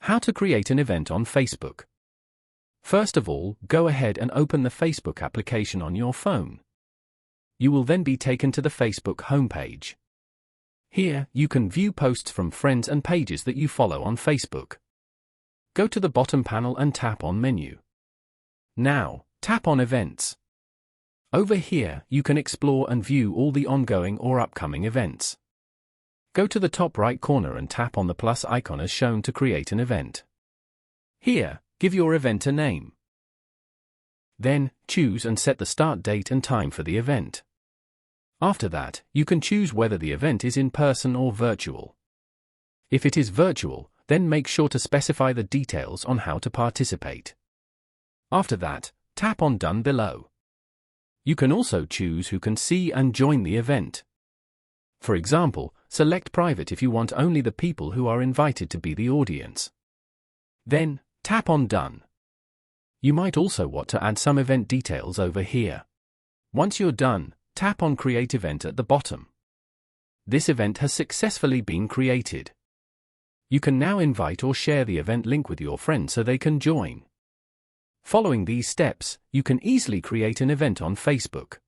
How to create an event on Facebook. First of all, go ahead and open the Facebook application on your phone. You will then be taken to the Facebook homepage. Here, you can view posts from friends and pages that you follow on Facebook. Go to the bottom panel and tap on Menu. Now, tap on Events. Over here, you can explore and view all the ongoing or upcoming events. Go to the top right corner and tap on the plus icon as shown to create an event. Here, give your event a name. Then, choose and set the start date and time for the event. After that, you can choose whether the event is in person or virtual. If it is virtual, then make sure to specify the details on how to participate. After that, tap on Done below. You can also choose who can see and join the event. For example, select Private if you want only the people who are invited to be the audience. Then, tap on Done. You might also want to add some event details over here. Once you're done, tap on Create Event at the bottom. This event has successfully been created. You can now invite or share the event link with your friends so they can join. Following these steps, you can easily create an event on Facebook.